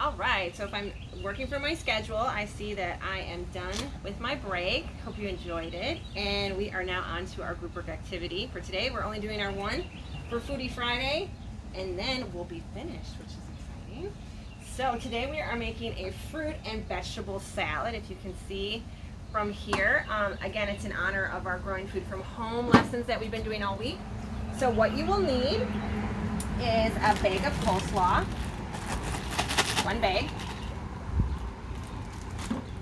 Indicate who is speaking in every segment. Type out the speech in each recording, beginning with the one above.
Speaker 1: All right, so if I'm working for my schedule, I see that I am done with my break. Hope you enjoyed it. And we are now on to our group work activity. For today, we're only doing our one for Foodie Friday, and then we'll be finished, which is exciting. So today we are making a fruit and vegetable salad, if you can see from here. Again, it's in honor of our growing food from home lessons that we've been doing all week. So what you will need is a bag of coleslaw, one bag,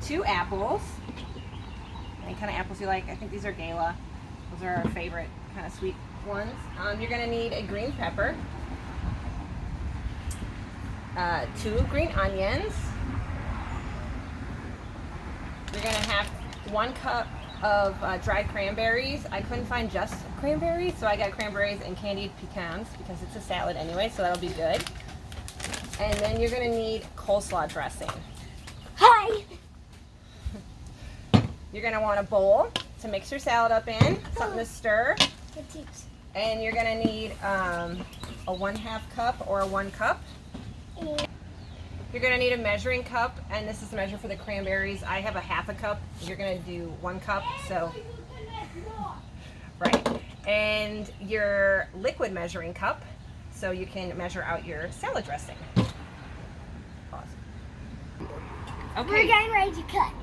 Speaker 1: 2 apples, any kind of apples you like. I think these are Gala. Those are our favorite kind of sweet ones. You're going to need a green pepper, 2 green onions. You're going to have 1 cup of dried cranberries. I couldn't find just cranberries, so I got cranberries and candied pecans because it's a salad anyway, so that'll be good. And then you're going to need coleslaw dressing.
Speaker 2: Hi!
Speaker 1: You're going to want a bowl to mix your salad up in, something to stir. And you're going to need a 1/2 cup or a 1 cup. You're going to need a measuring cup, and this is the measure for the cranberries. I have a 1/2 cup. You're going to do 1 cup, so right. And your liquid measuring cup, so you can measure out your salad dressing. Pause. Okay.
Speaker 2: We're getting ready to cook.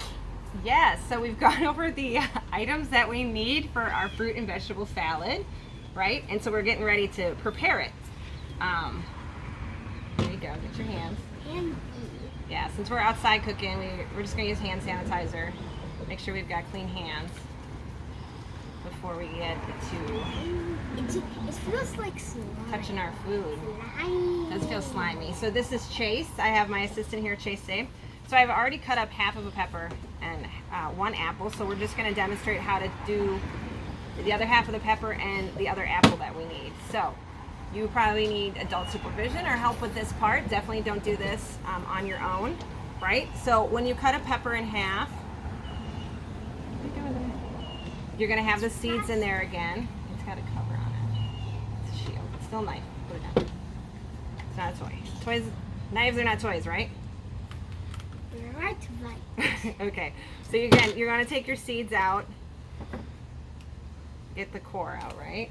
Speaker 1: Yes, so we've gone over the items that we need for our fruit and vegetable salad, right? And so we're getting ready to prepare it. There you go, get your hands. Yeah, since we're outside cooking, we're just going to use hand sanitizer. Make sure we've got clean hands before we get to
Speaker 2: It feels like slime.
Speaker 1: touching our food.
Speaker 2: Slime.
Speaker 1: It does feel slimy. So this is Chase. I have my assistant here, Chase Day. So I've already cut up 1/2 of a pepper and 1 apple. So we're just going to demonstrate how to do the other 1/2 of the pepper and the other apple that we need. So you probably need adult supervision or help with this part. Definitely don't do this on your own, right? So when you cut a pepper in half, you're going to have the seeds in there again. It's got a cover on it. It's a shield. It's still a knife. Put it down. It's not a toy. Toys, knives are not toys, right?
Speaker 2: Right.
Speaker 1: Okay. So you're going to take your seeds out. Get the core out, right?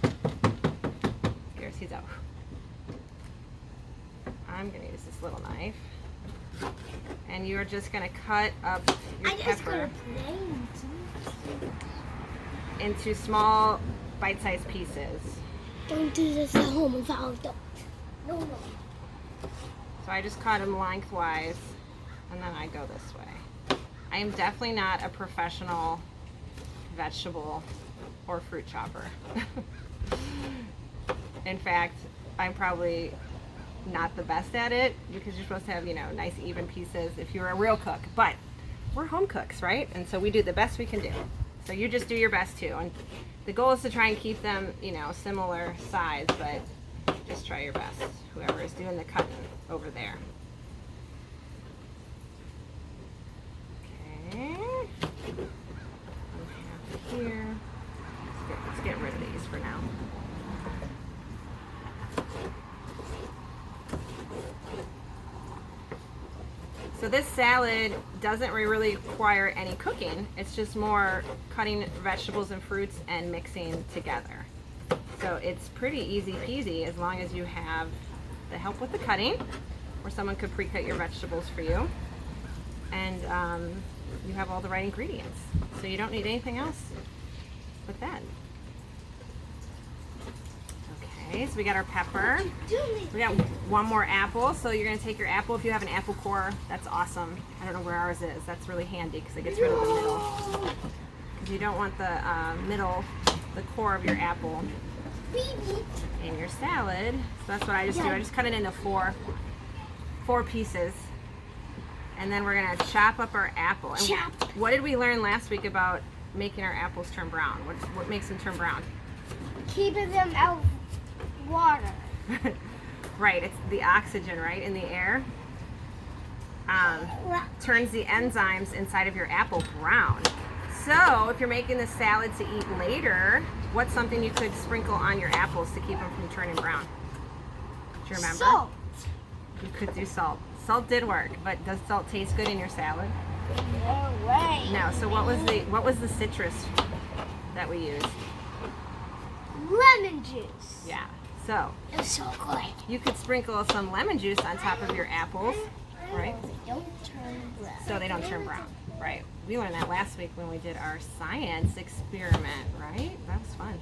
Speaker 1: Get your seeds out. I'm going to use this little knife. And you're just going to cut up your pepper into small bite-sized pieces.
Speaker 2: Don't do this at home without adults. No.
Speaker 1: So I just cut them lengthwise, and then I go this way. I am definitely not a professional vegetable or fruit chopper. In fact, I'm probably not the best at it because you're supposed to have, nice even pieces if you're a real cook. But we're home cooks, right? And so we do the best we can do. So you just do your best too. And the goal is to try and keep them, similar size, but just try your best, whoever is doing the cutting over there. Okay. Here. Let's get rid of these for now. So this salad doesn't really require any cooking. It's just more cutting vegetables and fruits and mixing together. So it's pretty easy peasy as long as you have the help with the cutting, or someone could pre-cut your vegetables for you. And you have all the right ingredients. So you don't need anything else with that. Okay, so we got our pepper. We got 1 more apple. So you're going to take your apple. If you have an apple core, that's awesome. I don't know where ours is. That's really handy because it gets rid of the middle. Because you don't want the the core of your apple in your salad. So that's what I just do. I just cut it into 4 pieces. And then we're going to chop up our apple. And what did we learn last week about making our apples turn brown? What makes them turn brown?
Speaker 2: Keeping them out of water.
Speaker 1: Right, it's the oxygen, right, in the air. Turns the enzymes inside of your apple brown. So if you're making the salad to eat later, what's something you could sprinkle on your apples to keep them from turning brown? Do you remember?
Speaker 2: Salt.
Speaker 1: You could do salt. salt did work, but does salt taste good in your salad?
Speaker 2: No way.
Speaker 1: No. So what was the citrus that we used?
Speaker 2: Lemon juice.
Speaker 1: Yeah. So
Speaker 2: It was so good.
Speaker 1: you could sprinkle some lemon juice on top of your apples, right?
Speaker 2: They don't turn brown.
Speaker 1: So they don't turn brown, right? We learned that last week when we did our science experiment, right? That was fun.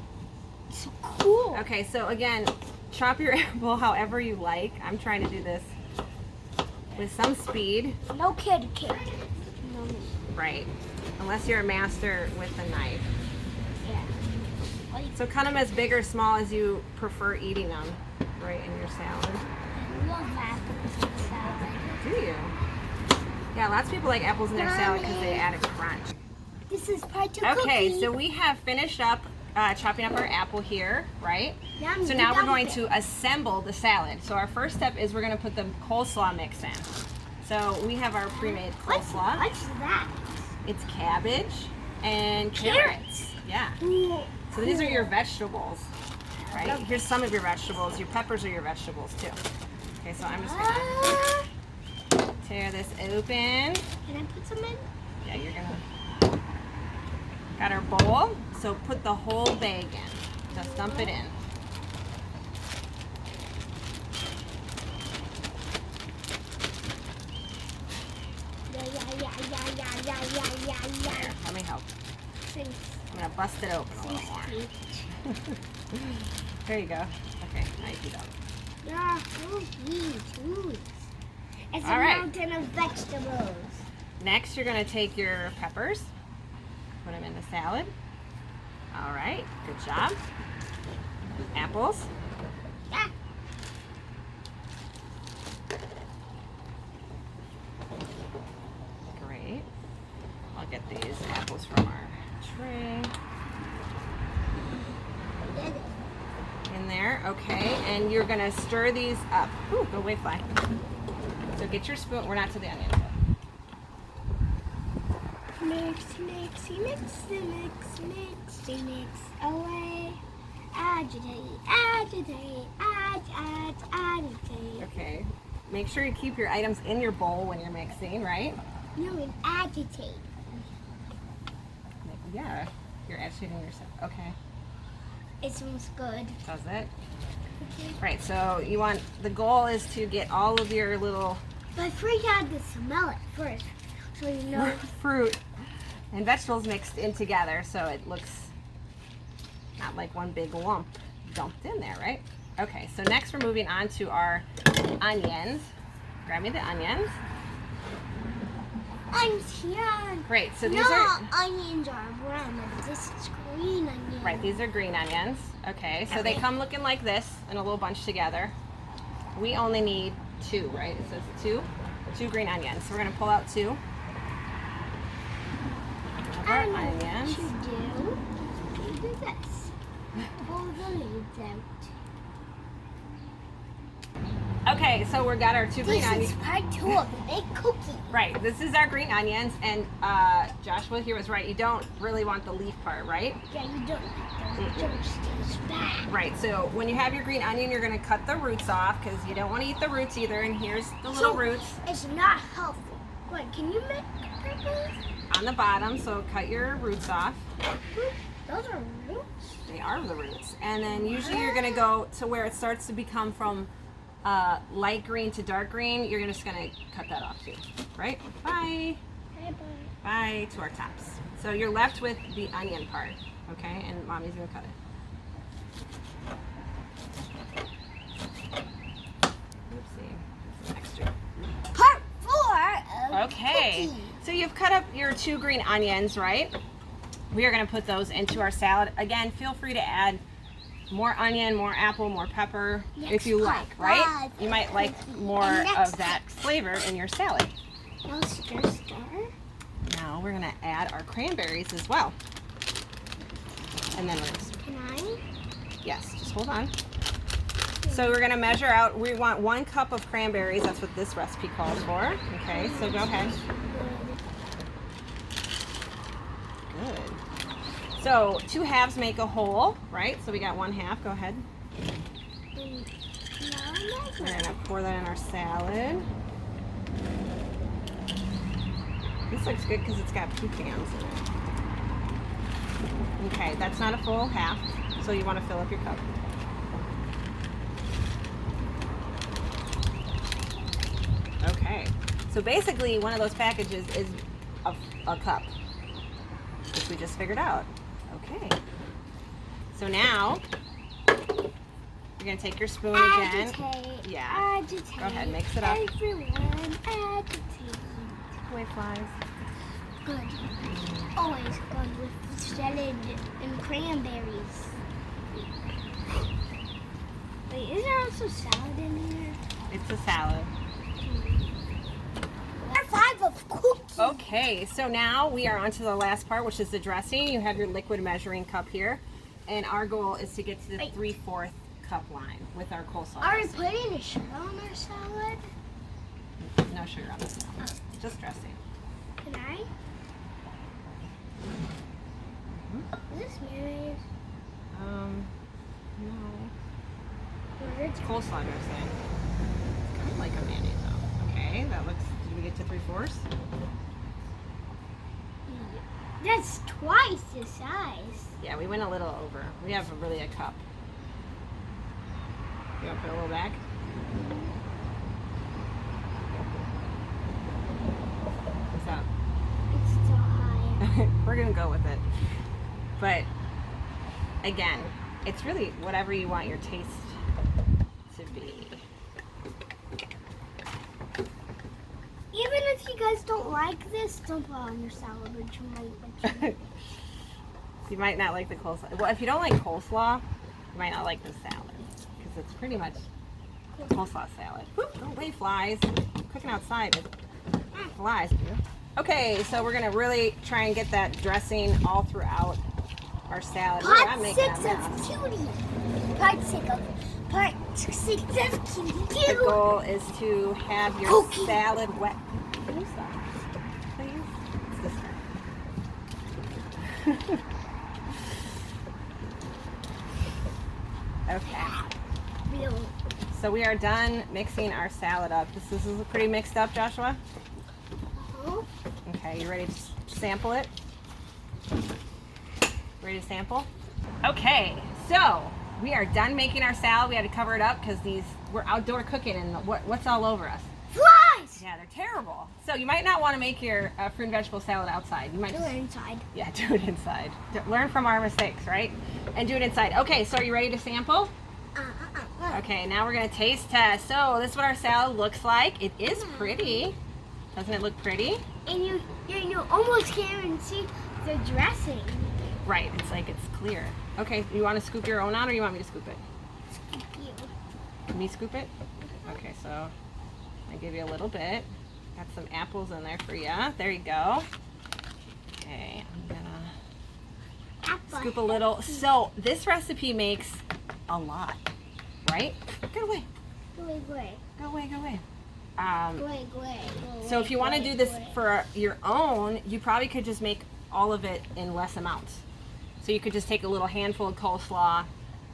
Speaker 2: So cool.
Speaker 1: Okay, so again, chop your apple however you like. I'm trying to do this with some speed,
Speaker 2: No kid. No me.
Speaker 1: right? Unless you're a master with a knife.
Speaker 2: Yeah.
Speaker 1: So cut them as big or small as you prefer eating them, right, in your salad.
Speaker 2: I love apples in salad.
Speaker 1: Do you? Yeah, lots of people like apples in their salad because they add a crunch.
Speaker 2: This is part 2
Speaker 1: Okay,
Speaker 2: cookie.
Speaker 1: so we have finished up chopping up our apple here, right?
Speaker 2: I'm
Speaker 1: So now we're
Speaker 2: done
Speaker 1: going
Speaker 2: with
Speaker 1: to assemble the salad. So our first step is we're going to put the coleslaw mix in. So we have our pre-made coleslaw.
Speaker 2: What's that?
Speaker 1: It's cabbage and carrots. Yeah.
Speaker 2: Ooh.
Speaker 1: So these are your vegetables, right? Here's some of your vegetables. Your peppers are your vegetables too. Okay, so I'm just gonna tear this open.
Speaker 2: Can I put some in?
Speaker 1: Yeah, you're gonna. Got our bowl. So put the whole bag in. Just dump it in. Here, let me help.
Speaker 2: Thanks.
Speaker 1: I'm gonna bust it open a little more. There you go. Okay, now you can up.
Speaker 2: Yeah, ooh. It's
Speaker 1: All
Speaker 2: a
Speaker 1: right.
Speaker 2: mountain of vegetables.
Speaker 1: Next, you're gonna take your peppers, put them in the salad. All right, good job. Apples.
Speaker 2: Yeah.
Speaker 1: Great. I'll get these apples from our tray. In there, okay, and you're gonna stir these up. Ooh, go away, fly. So get your spoon. We're not to the onion.
Speaker 2: Mix away. Agitate.
Speaker 1: Okay. Make sure you keep your items in your bowl when you're mixing, right?
Speaker 2: No, and agitate.
Speaker 1: Yeah, you're agitating yourself. Okay.
Speaker 2: It smells good.
Speaker 1: Does it?
Speaker 2: Okay.
Speaker 1: Right, so the goal is to get all of your little
Speaker 2: But first you have to smell it first. So you know.
Speaker 1: fruit and vegetables mixed in together so it looks not like one big lump dumped in there, right? Okay, so next we're moving on to our onions. Grab me the onions.
Speaker 2: Onions here.
Speaker 1: Great, so these
Speaker 2: No,
Speaker 1: are
Speaker 2: onions are brown, and this is green onion.
Speaker 1: right, these are green onions. Okay, so they
Speaker 2: Okay.
Speaker 1: come looking like this in a little bunch together. We only need 2, right? It says 2 green onions. So we're gonna pull out 2 of our
Speaker 2: I know what
Speaker 1: onions.
Speaker 2: you do. You do this. Pull the leaves out.
Speaker 1: Okay, so we got our 2 green
Speaker 2: This
Speaker 1: onions.
Speaker 2: is part 2 of the big cookie.
Speaker 1: Right, this is our green onions, and Joshua here was right. You don't really want the leaf part, right?
Speaker 2: Yeah, you don't like those. Don't taste bad.
Speaker 1: Right, so when you have your green onion, you're gonna cut the roots off because you don't want to eat the roots either. And here's the little
Speaker 2: So,
Speaker 1: roots
Speaker 2: It's not healthy. Wait, can you make peppers?
Speaker 1: on the bottom, so cut your roots off.
Speaker 2: Those are roots.
Speaker 1: They are the roots. And then usually you're gonna go to where it starts to become from light green to dark green. You're just gonna cut that off too, right? Bye.
Speaker 2: Bye-bye.
Speaker 1: Bye to our tops. So you're left with the onion part, okay? And mommy's gonna cut it. Oopsie. Some extra.
Speaker 2: Part 4 of
Speaker 1: Okay.
Speaker 2: cookie.
Speaker 1: So you've cut up your 2 green onions, right? We are gonna put those into our salad. Again, feel free to add more onion, more apple, more pepper, if
Speaker 2: Next
Speaker 1: you
Speaker 2: part,
Speaker 1: like, right?
Speaker 2: five.
Speaker 1: You might like more
Speaker 2: And
Speaker 1: of
Speaker 2: next
Speaker 1: that flavor in your salad.
Speaker 2: Now stir.
Speaker 1: Now we're gonna add our cranberries as well. And then we're gonna,
Speaker 2: Can I?
Speaker 1: yes, just hold on. So we're gonna measure out, we want 1 cup of cranberries. That's what this recipe calls for. Okay, so go ahead. Good. So 2 halves make a whole, right? So we got 1 half, go ahead. We're gonna pour that in our salad. This looks good because it's got pecans in it. Okay, that's not a full half, so you want to fill up your cup. Okay, so basically one of those packages is a cup, which we just figured out. Okay, so now you're going to take your spoon again.
Speaker 2: Agitate.
Speaker 1: Yeah.
Speaker 2: Agitate.
Speaker 1: Go ahead, mix it up.
Speaker 2: Everyone, agitate.
Speaker 1: Away flies.
Speaker 2: Good. Always good with salad and cranberries. Wait, is there also salad in here?
Speaker 1: It's a salad.
Speaker 2: Five of cookies.
Speaker 1: Okay, so now we are on to the last part, which is the dressing. You have your liquid measuring cup here, and our goal is to get to the 3/4 cup line with our coleslaw.
Speaker 2: Are we
Speaker 1: dressing.
Speaker 2: putting a sugar on our salad?
Speaker 1: No sugar on the salad, just dressing.
Speaker 2: Can I? Is this mayonnaise?
Speaker 1: No.
Speaker 2: Or
Speaker 1: It's coleslaw dressing. It's kind of like a mayonnaise though. Okay, that looks, did we get to 3/4?
Speaker 2: That's twice the size.
Speaker 1: Yeah, we went a little over. We have really a cup. You want to put a little back? What's up?
Speaker 2: It's still high.
Speaker 1: We're gonna go with it. But again, it's really whatever you want your taste to be.
Speaker 2: Even if you guys don't like this, don't put it on your salad, but you might like it.
Speaker 1: You might not like the coleslaw. Well, if you don't like coleslaw, you might not like the salad because it's pretty much coleslaw salad. Whoop, don't lay flies. Cooking outside with flies. Okay, so we're gonna really try and get that dressing all throughout our salad. Ooh, I'm
Speaker 2: Part
Speaker 1: making
Speaker 2: 6
Speaker 1: a mess.
Speaker 2: of cutie. Part 6 of cutie.
Speaker 1: The goal is to have your
Speaker 2: Cookie.
Speaker 1: salad wet. Can you stop, please? It's this time. Okay.
Speaker 2: Real.
Speaker 1: So we are done mixing our salad up. This is pretty mixed up, Joshua.
Speaker 2: Oh,
Speaker 1: Okay, you ready to sample it? Ready to sample? Okay, so we are done making our salad. We had to cover it up because we're outdoor cooking and what's all over us?
Speaker 2: flies!
Speaker 1: Yeah, they're terrible. So you might not want to make your fruit and vegetable salad outside. You might
Speaker 2: Do
Speaker 1: just,
Speaker 2: it inside.
Speaker 1: yeah, do it inside. Learn from our mistakes, right? And do it inside. Okay, so are you ready to sample? Okay, now we're gonna taste test. So this is what our salad looks like. It is pretty. Doesn't it look pretty?
Speaker 2: And you almost can't even see the dressing.
Speaker 1: Right, it's like it's clear. Okay, you want to scoop your own out or you want me to scoop it?
Speaker 2: Scoop you.
Speaker 1: Me scoop it? Okay, so I give you a little bit. Got some apples in there for you. There you go. Okay, I'm gonna
Speaker 2: Apple.
Speaker 1: scoop a little. So this recipe makes a lot, right? Go away.
Speaker 2: Go away, go away.
Speaker 1: Go away, go away.
Speaker 2: Go away, go away.
Speaker 1: So if you want to do this for your own, you probably could just make all of it in less amounts. So you could just take a little handful of coleslaw,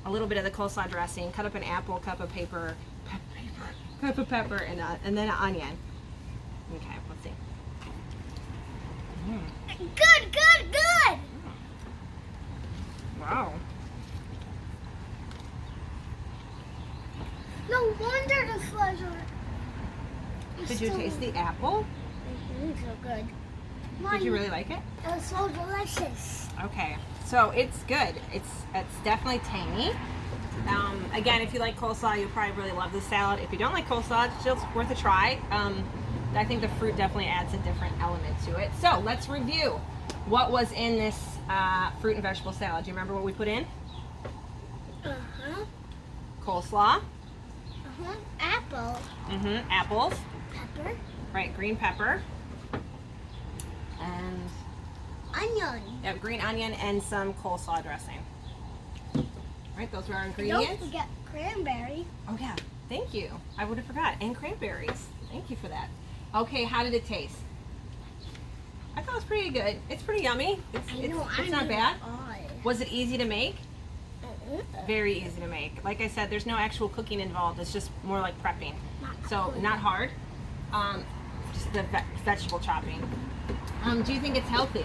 Speaker 1: a little bit of the coleslaw dressing, cut up an apple, cup of pepper, and then an onion. Okay, let's see.
Speaker 2: Good, good, good.
Speaker 1: Wow.
Speaker 2: No wonder the flies are.
Speaker 1: Did you taste the apple?
Speaker 2: It's so good.
Speaker 1: Did you really like it?
Speaker 2: It was so delicious.
Speaker 1: Okay, so it's good. It's definitely tangy. Again, if you like coleslaw, you'll probably really love this salad. If you don't like coleslaw, it's still worth a try. I think the fruit definitely adds a different element to it. So let's review what was in this fruit and vegetable salad. Do you remember what we put in?
Speaker 2: Uh-huh.
Speaker 1: Coleslaw.
Speaker 2: Uh-huh. Apple.
Speaker 1: Apples.
Speaker 2: Pepper.
Speaker 1: Right, green pepper. And
Speaker 2: Onion.
Speaker 1: yep, green onion and some coleslaw dressing. Right, those are our
Speaker 2: Don't
Speaker 1: ingredients.
Speaker 2: forget cranberry.
Speaker 1: Oh yeah, thank you. I would have forgot. And cranberries. Thank you for that. Okay, how did it taste? I thought it was pretty good. It's pretty yummy. It's not bad. Was it easy to make? Very easy to make. Like I said, there's no actual cooking involved. It's just more like prepping. So not hard. Just the vegetable chopping. Do you think it's healthy?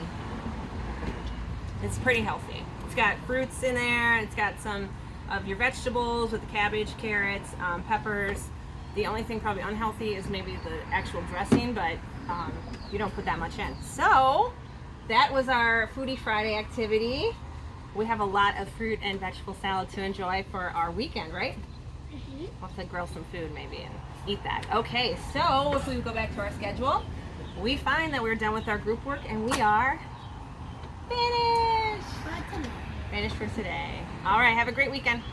Speaker 1: It's pretty healthy. It's got fruits in there. It's got some of your vegetables with the cabbage, carrots, peppers. The only thing probably unhealthy is maybe the actual dressing, but you don't put that much in. So that was our Foodie Friday activity. We have a lot of fruit and vegetable salad to enjoy for our weekend, right?
Speaker 2: Mm-hmm.
Speaker 1: We'll have to grill some food maybe and eat that. Okay, so if we go back to our schedule, we find that we're done with our group work and we are finished. Finished for today. All right, have a great weekend.